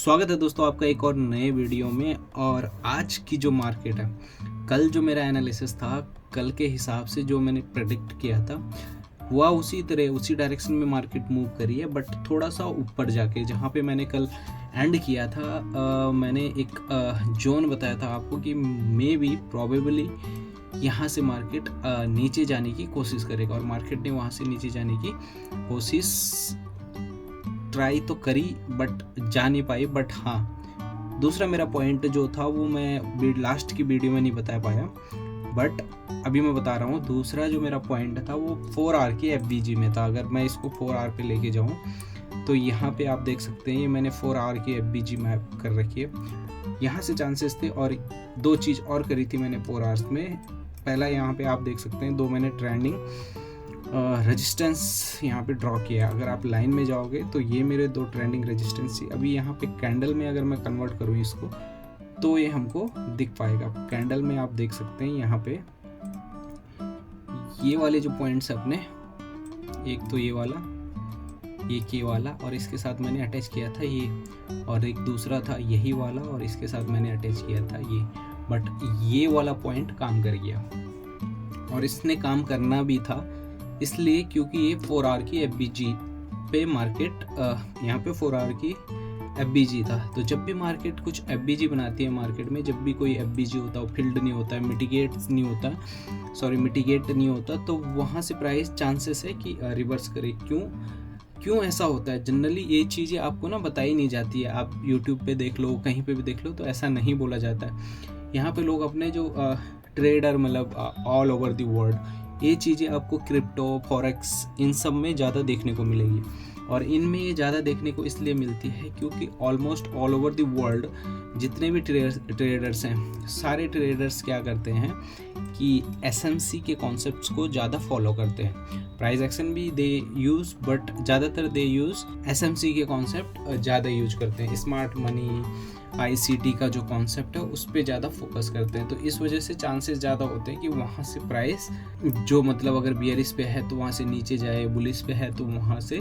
स्वागत है दोस्तों आपका एक और नए वीडियो में। और आज की जो मार्केट है, कल जो मेरा एनालिसिस था, कल के हिसाब से जो मैंने प्रेडिक्ट किया था हुआ उसी तरह उसी डायरेक्शन में मार्केट मूव करी है। बट थोड़ा सा ऊपर जाके जहाँ पे मैंने कल एंड किया था, मैंने एक जोन बताया था आपको कि मे बी प्रोबेबली यहाँ से मार्केट नीचे जाने की कोशिश करेगा। और मार्केट ने वहाँ से नीचे जाने की कोशिश ट्राई तो करी बट जा नहीं पाई। बट हाँ, दूसरा मेरा पॉइंट जो था वो मैं लास्ट की वीडियो में नहीं बता पाया, बट अभी मैं बता रहा हूँ। दूसरा जो मेरा पॉइंट था वो 4 आवर की एफबीजी में था। अगर मैं इसको 4 आवर पे लेके जाऊँ तो यहाँ पे आप देख सकते हैं, ये मैंने 4 आवर की एफबीजी मैप कर रखी है। यहाँ से चांसेस थे और दो चीज़ और करी थी मैंने 4 आवर्स में। पहला यहाँ पे आप देख सकते हैं 2 मैंने ट्रेंडिंग रेजिस्टेंस यहाँ पे ड्रॉ किया। अगर आप लाइन में जाओगे तो ये मेरे 2 ट्रेंडिंग रेजिस्टेंस थी। अभी यहाँ पे कैंडल में अगर मैं कन्वर्ट करूँ इसको तो ये हमको दिख पाएगा। कैंडल में आप देख सकते हैं यहाँ पे ये वाले जो पॉइंट्स अपने, एक तो ये वाला, एक ये वाला, और इसके साथ मैंने अटैच किया था ये, और एक दूसरा था यही वाला और इसके साथ मैंने अटैच किया था ये। बट ये वाला पॉइंट काम कर गया, और इसने काम करना भी था इसलिए क्योंकि ये 4 आवर की एफबीजी पे मार्केट, यहाँ पे 4 आवर की एफबीजी था। तो जब भी मार्केट कुछ एफबीजी बनाती है, मार्केट में जब भी कोई एफबीजी होता है, फील्ड नहीं होता है, मिटिगेट नहीं होता, तो वहाँ से प्राइस चांसेस है कि रिवर्स करे। क्यों ऐसा होता है? जनरली ये चीज़ें आपको ना बताई नहीं जाती है। आप यूट्यूब पे देख लो, कहीं पे भी देख लो, तो ऐसा नहीं बोला जाता है। यहाँ पे लोग अपने जो ट्रेडर, मतलब ऑल ओवर द वर्ल्ड, ये चीज़ें आपको क्रिप्टो, फॉरेक्स, इन सब में ज़्यादा देखने को मिलेगी। और इनमें ये ज़्यादा देखने को इसलिए मिलती है क्योंकि almost all over the world जितने भी ट्रेडर्स हैं, सारे ट्रेडर्स क्या करते हैं कि एसएमसी के कॉन्सेप्ट्स को ज़्यादा फॉलो करते हैं। प्राइस एक्शन भी दे यूज़, बट ज़्यादातर दे यूज़ एसएमसी के कॉन्सेप्ट ज़्यादा यूज करते हैं। स्मार्ट मनी, आईसीटी का जो कॉन्सेप्ट है उस पर ज़्यादा फोकस करते हैं। तो इस वजह से चांसेस ज़्यादा होते हैं कि वहाँ से प्राइस जो, मतलब अगर बियरिश पे है तो वहाँ से नीचे जाए, बुलिश पे है तो वहाँ से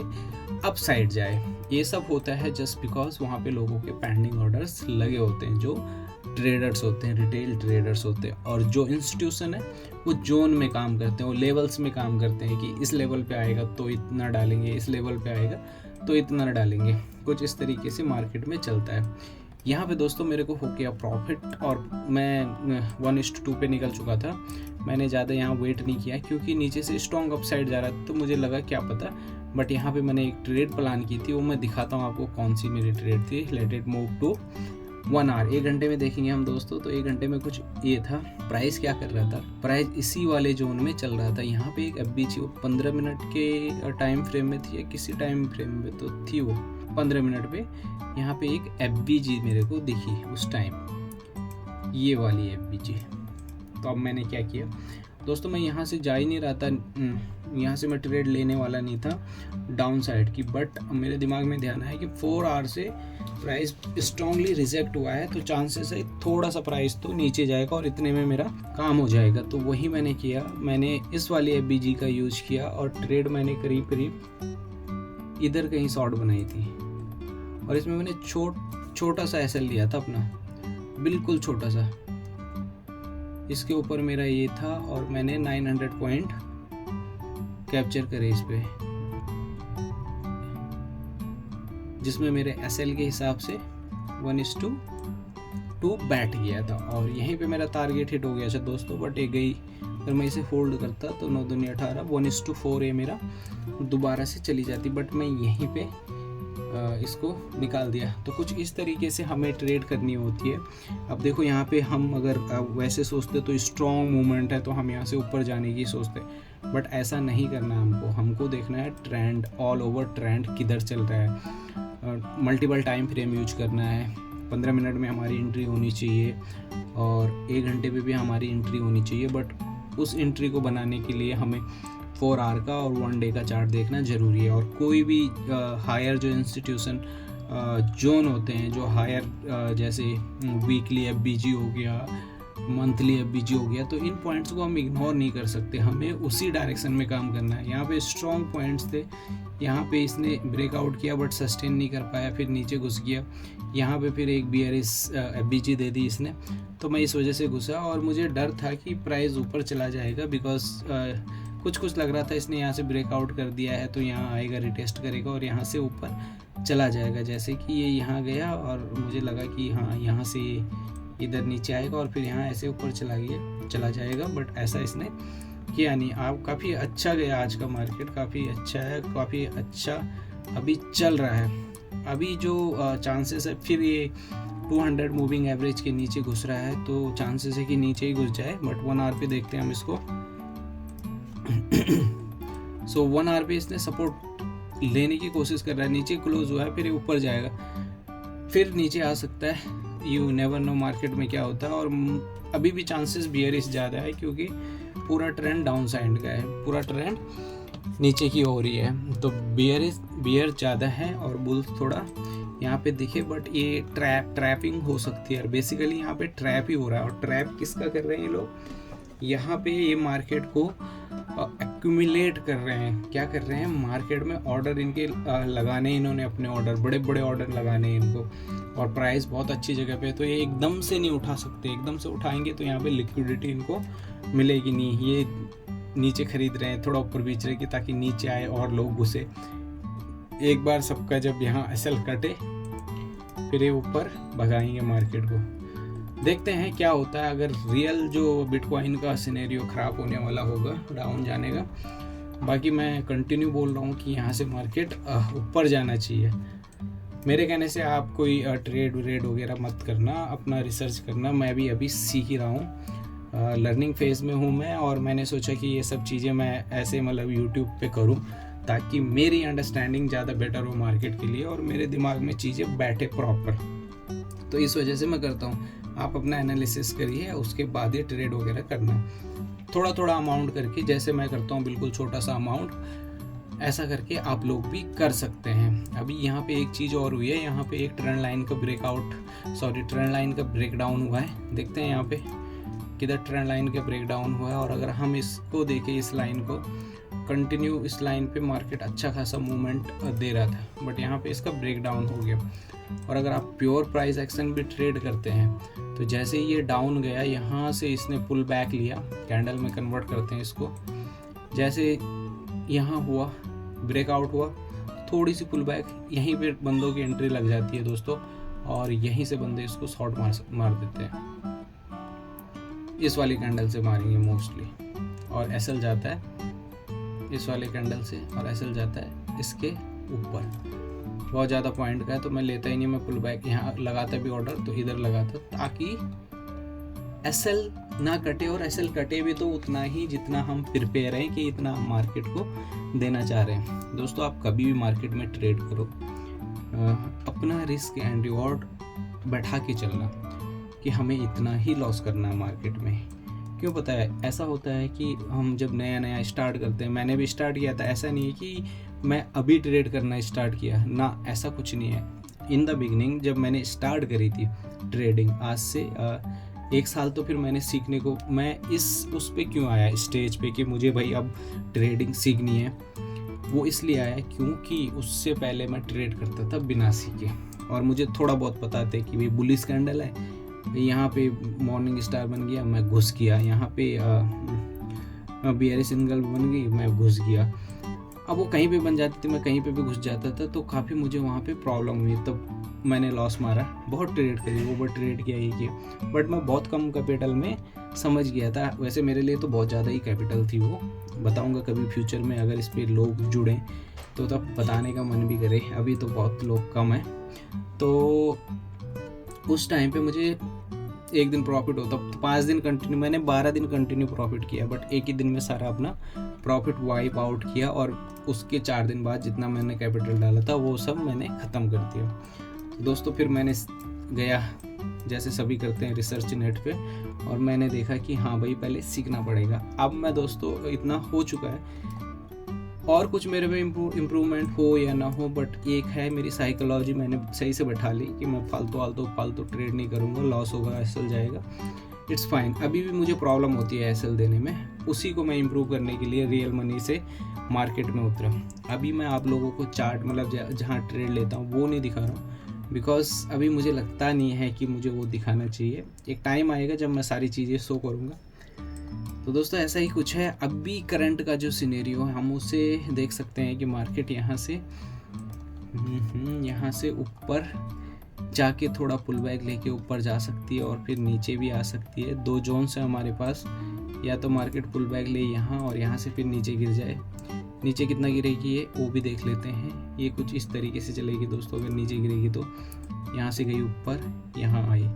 अप साइड जाए। ये सब होता है जस्ट बिकॉज वहाँ पे लोगों के पेंडिंग ऑर्डर्स लगे होते हैं, जो ट्रेडर्स होते हैं, रिटेल ट्रेडर्स होते हैं। और जो इंस्टीट्यूशन है वो जोन में काम करते हैं, वो लेवल्स में काम करते हैं कि इस लेवल पे आएगा तो इतना डालेंगे, इस लेवल पे आएगा तो इतना डालेंगे। कुछ इस तरीके से मार्केट में चलता है। यहाँ पे दोस्तों मेरे को हो गया प्रॉफिट, और मैं 1:2 पे निकल चुका था। मैंने ज़्यादा यहाँ वेट नहीं किया क्योंकि नीचे से स्ट्रॉन्ग अपसाइड जा रहा था, तो मुझे लगा क्या पता। बट यहाँ पे मैंने एक ट्रेड प्लान की थी, वो मैं दिखाता हूँ आपको कौन सी मेरी ट्रेड थी। Let it move to 1 hour. 1 घंटे में देखेंगे हम दोस्तों, तो 1 घंटे में कुछ ये था। प्राइस क्या कर रहा था? प्राइस इसी वाले जोन में चल रहा था। यहाँ पे एक एफबीजी 15 मिनट के टाइम फ्रेम में थी, या किसी टाइम फ्रेम में तो थी वो 15 मिनट पे। यहाँ पे एक एफबीजी मेरे को दिखी उस टाइम, ये वाली एफबीजी। तो अब मैंने क्या किया दोस्तों, मैं यहाँ से जा ही नहीं रहा था, यहाँ से मैं ट्रेड लेने वाला नहीं था डाउन साइड की। बट मेरे दिमाग में ध्यान आया कि 4 आवर से प्राइस स्ट्रांगली रिजेक्ट हुआ है, तो चांसेस है थोड़ा सा प्राइस तो नीचे जाएगा और इतने में मेरा काम हो जाएगा। तो वही मैंने किया, मैंने इस वाली एफबीजी का यूज किया और ट्रेड मैंने करीब करीब इधर कहीं शॉर्ट बनाई थी। और इसमें मैंने छोटा सा एसएल लिया था अपना, बिल्कुल छोटा सा। इसके ऊपर मेरा ये था और मैंने 900 पॉइंट कैप्चर करे इस पे, जिसमें मेरे एसएल के हिसाब से 1:2 बैठ गया था। और यहीं पे मेरा टारगेट हिट हो गया था दोस्तों, बट ये गई। अगर मैं इसे होल्ड करता तो 9 दूनी 18, 1:4 ये मेरा दोबारा से चली जाती, बट मैं यहीं पे इसको निकाल दिया। तो कुछ इस तरीके से हमें ट्रेड करनी होती है। अब देखो यहाँ पे हम अगर वैसे सोचते तो स्ट्रॉन्ग मूवमेंट है तो हम यहाँ से ऊपर जाने की सोचते, बट ऐसा नहीं करना हमको देखना है ट्रेंड, ऑल ओवर ट्रेंड किधर चल रहा है। मल्टीपल टाइम फ्रेम यूज करना है। 15 मिनट में हमारी एंट्री होनी चाहिए और 1 घंटे पे भी हमारी एंट्री होनी चाहिए। बट उस एंट्री को बनाने के लिए हमें 4 आवर का और 1 डे का चार्ट देखना ज़रूरी है। और कोई भी हायर जो इंस्टीट्यूशन जोन होते हैं, जो हायर जैसे वीकली एफबीजी हो गया, मंथली एफबीजी हो गया, तो इन पॉइंट्स को हम इग्नोर नहीं कर सकते, हमें उसी डायरेक्शन में काम करना है। यहाँ पे स्ट्रॉन्ग पॉइंट्स थे, यहाँ पे इसने ब्रेकआउट किया बट सस्टेन नहीं कर पाया, फिर नीचे घुस गया। यहाँ पे फिर एक बियरिश एफबीजी दे दी इसने, तो मैं इस वजह से घुसा और मुझे डर था कि प्राइस ऊपर चला जाएगा, बिकॉज कुछ लग रहा था इसने यहाँ से ब्रेकआउट कर दिया है तो यहाँ आएगा, रिटेस्ट करेगा और यहाँ से ऊपर चला जाएगा। जैसे कि ये यहाँ गया और मुझे लगा कि हाँ यहाँ से इधर नीचे आएगा और फिर यहाँ ऐसे ऊपर चला जाएगा, बट ऐसा इसने किया नहीं। आप काफ़ी अच्छा गया आज का मार्केट, काफ़ी अच्छा है, काफ़ी अच्छा अभी चल रहा है। अभी जो चांसेस है फिर ये 200 मूविंग एवरेज के नीचे घुस रहा है, तो चांसेस है कि नीचे ही घुस जाए, बट 1 आवर पे देखते हैं हम इसको। सो 1 आवर पे इसने सपोर्ट लेने की कोशिश कर रहा है, नीचे क्लोज हुआ है, फिर ऊपर जाएगा, फिर नीचे आ सकता है। यू नेवर नो मार्केट में क्या होता है, और अभी भी चांसेस बियरिश ज़्यादा है क्योंकि पूरा ट्रेंड डाउन साइड का है, पूरा ट्रेंड नीचे की हो रही है, तो बियर ज़्यादा है और बुल्स थोड़ा यहाँ पे दिखे, बट ये ट्रैपिंग हो सकती है। और बेसिकली यहाँ पे ट्रैप ही हो रहा है, और ट्रैप किसका कर रहे हैं ये लोग, यहाँ पे ये मार्केट को एक्यूमुलेट कर रहे हैं। क्या कर रहे हैं, मार्केट में ऑर्डर इनके लगाने, इन्होंने अपने ऑर्डर, बड़े बड़े ऑर्डर लगाने हैं इनको, और प्राइस बहुत अच्छी जगह पे है, तो ये एकदम से नहीं उठा सकते, एकदम से उठाएंगे तो यहाँ पे लिक्विडिटी इनको मिलेगी नहीं। ये नीचे खरीद रहे हैं, थोड़ा ऊपर बेच रहे हैं ताकि नीचे आए और लोग घुसे। एक बार सबका जब यहाँ एसएल कटे फिर ये ऊपर भगाएंगे मार्केट को। देखते हैं क्या होता है, अगर रियल जो बिटकॉइन का सिनेरियो ख़राब होने वाला होगा, डाउन जाने का। बाकी मैं कंटिन्यू बोल रहा हूँ कि यहाँ से मार्केट ऊपर जाना चाहिए। मेरे कहने से आप कोई ट्रेड वगैरह मत करना, अपना रिसर्च करना। मैं भी अभी सीख ही रहा हूँ, लर्निंग फेज़ में हूँ मैं, और मैंने सोचा कि ये सब चीज़ें मैं ऐसे मतलब यूट्यूब पे करूँ ताकि मेरी अंडरस्टैंडिंग ज़्यादा बेटर हो मार्केट के लिए और मेरे दिमाग में चीज़ें बैठे प्रॉपर। तो इस वजह से मैं करता हूँ। आप अपना एनालिसिस करिए, उसके बाद ये ट्रेड वगैरह करना, थोड़ा थोड़ा अमाउंट करके, जैसे मैं करता हूँ बिल्कुल छोटा सा अमाउंट, ऐसा करके आप लोग भी कर सकते हैं। अभी यहाँ पे एक चीज़ और हुई है, यहाँ पे एक ट्रेंड लाइन का ब्रेकडाउन हुआ है। देखते हैं यहाँ पे किधर ट्रेंड लाइन का ब्रेकडाउन हुआ है, और अगर हम इसको देखें, इस लाइन को कंटिन्यू, इस लाइन पे मार्केट अच्छा खासा मूवमेंट दे रहा था, बट यहाँ पे इसका ब्रेकडाउन हो गया। और अगर आप प्योर प्राइस एक्शन भी ट्रेड करते हैं तो जैसे ही ये डाउन गया, यहाँ से इसने पुल बैक लिया, कैंडल में कन्वर्ट करते हैं इसको, जैसे यहाँ हुआ ब्रेकआउट हुआ, थोड़ी सी पुल बैक, यहीं पे बंदों की एंट्री लग जाती है दोस्तों, और यहीं से बंदे इसको शॉर्ट मार देते हैं। इस वाली कैंडल से मारेंगे मोस्टली, और एसएल जाता है इस वाले कैंडल से, और एसएल जाता है इसके ऊपर। बहुत ज़्यादा पॉइंट का है तो मैं लेता ही नहीं, मैं पुल बैक यहाँ लगाता भी ऑर्डर तो इधर लगाता, ताकि एसएल ना कटे, और एसएल कटे भी तो उतना ही जितना हम प्रिपेयर हैं कि इतना मार्केट को देना चाह रहे हैं। दोस्तों, आप कभी भी मार्केट में ट्रेड करो, अपना रिस्क एंड रिवॉर्ड बैठा के चलना कि हमें इतना ही लॉस करना है मार्केट में। क्यों पता है, ऐसा होता है कि हम जब नया स्टार्ट करते हैं, मैंने भी स्टार्ट किया था, ऐसा नहीं है कि मैं अभी ट्रेड करना स्टार्ट किया ना, ऐसा कुछ नहीं है। इन द बिगनिंग जब मैंने स्टार्ट करी थी ट्रेडिंग, आज से 1 साल, तो फिर मैंने सीखने को, मैं उस पे क्यों आया स्टेज पे कि मुझे भाई अब ट्रेडिंग सीखनी है, वो इसलिए आया क्योंकि उससे पहले मैं ट्रेड करता था बिना सीखे, और मुझे थोड़ा बहुत पता था कि भाई बुलिश कैंडल है, यहाँ पे मॉर्निंग स्टार बन गया, मैं घुस गया, यहाँ पे बियरिश सिंगल बन गई, मैं घुस गया। अब वो कहीं पे बन जाती थी, मैं कहीं पे भी घुस जाता था, तो काफ़ी मुझे वहाँ पे प्रॉब्लम हुई, तब मैंने लॉस मारा, बहुत ट्रेड करी, ओवर ट्रेड किया, ये किया, बट मैं बहुत कम कैपिटल में समझ गया था। वैसे मेरे लिए तो बहुत ज़्यादा ही कैपिटल थी वो, बताऊँगा कभी फ्यूचर में अगर इस पर लोग जुड़ें तो तब बताने का मन भी करे, अभी तो बहुत लोग कम हैं। तो उस टाइम पे मुझे एक दिन प्रॉफिट होता, 5 दिन कंटिन्यू, मैंने 12 दिन कंटिन्यू प्रॉफिट किया, बट एक ही दिन में सारा अपना प्रॉफिट वाइप आउट किया, और उसके 4 दिन बाद जितना मैंने कैपिटल डाला था वो सब मैंने ख़त्म कर दिया। दोस्तों, फिर मैंने गया, जैसे सभी करते हैं, रिसर्च नेट पे, और मैंने देखा कि हाँ भाई पहले सीखना पड़ेगा। अब मैं दोस्तों इतना हो चुका है, और कुछ मेरे में इम्प्रूवमेंट हो या ना हो, बट एक है मेरी साइकोलॉजी मैंने सही से बैठा ली कि मैं फालतू ट्रेड नहीं करूँगा, लॉस होगा, एसएल जाएगा, इट्स फाइन। अभी भी मुझे प्रॉब्लम होती है एसएल देने में, उसी को मैं इम्प्रूव करने के लिए रियल मनी से मार्केट में उतरा। अभी मैं आप लोगों को चार्ट मतलब जहाँ ट्रेड लेता हूँ वो नहीं दिखा रहा हूँ, बिकॉज अभी मुझे लगता नहीं है कि मुझे वो दिखाना चाहिए। एक टाइम आएगा जब मैं सारी चीज़ें शो करूँगा। तो दोस्तों ऐसा ही कुछ है। अभी करंट का जो सिनेरियो है हम उसे देख सकते हैं कि मार्केट यहाँ से ऊपर जाके थोड़ा पुल बैक लेके ऊपर जा सकती है और फिर नीचे भी आ सकती है। 2 जोन्स है हमारे पास, या तो मार्केट पुल बैक ले यहाँ और यहाँ से फिर नीचे गिर जाए। नीचे कितना गिरेगी ये वो भी देख लेते हैं। ये कुछ इस तरीके से चलेगी दोस्तों। अगर नीचे गिरेगी तो यहाँ से गई ऊपर, यहाँ आई,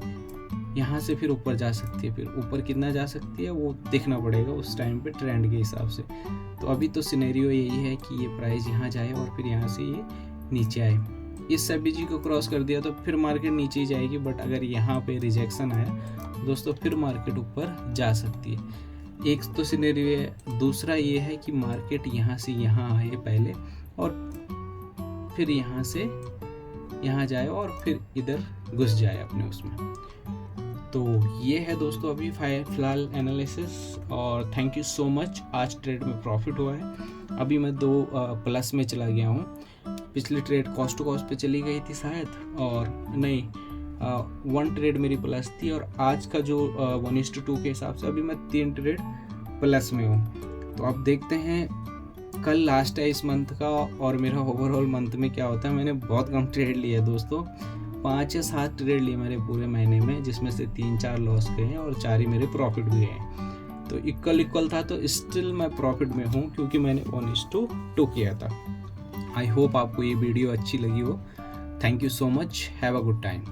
यहाँ से फिर ऊपर जा सकती है। फिर ऊपर कितना जा सकती है वो देखना पड़ेगा उस टाइम पे ट्रेंड के हिसाब से। तो अभी तो सिनेरियो यही है कि ये प्राइस यहाँ जाए और फिर यहाँ से ये नीचे आए। इस SBG को क्रॉस कर दिया तो फिर मार्केट नीचे ही जाएगी, बट अगर यहाँ पे रिजेक्शन आया दोस्तों फिर मार्केट ऊपर जा सकती है। एक तो सिनेरियो है। दूसरा ये है कि मार्केट यहाँ से यहाँ आए पहले और फिर यहाँ से यहाँ जाए और फिर इधर घुस जाए अपने उसमें। तो ये है दोस्तों अभी फिलहाल एनालिसिस, और थैंक यू सो मच। आज ट्रेड में प्रॉफिट हुआ है। अभी मैं 2 प्लस में चला गया हूँ। पिछली ट्रेड कॉस्ट टू कॉस्ट पे चली गई थी शायद, और नहीं 1 ट्रेड मेरी प्लस थी, और आज का जो 1:2 के हिसाब से अभी मैं 3 ट्रेड प्लस में हूँ। तो अब देखते हैं कल लास्ट है इस मंथ का और मेरा ओवरऑल मंथ में क्या होता है। मैंने बहुत कम ट्रेड लिया दोस्तों, 5 या 7 ट्रेड लिए मेरे पूरे महीने में, जिसमें से 3-4 लॉस गए हैं और 4 ही मेरे प्रॉफिट भी गए हैं। तो इक्वल था, तो स्टिल मैं प्रॉफिट में हूँ क्योंकि मैंने 1:2 किया था। आई होप आपको ये वीडियो अच्छी लगी हो। Thank you so much. Have a good time.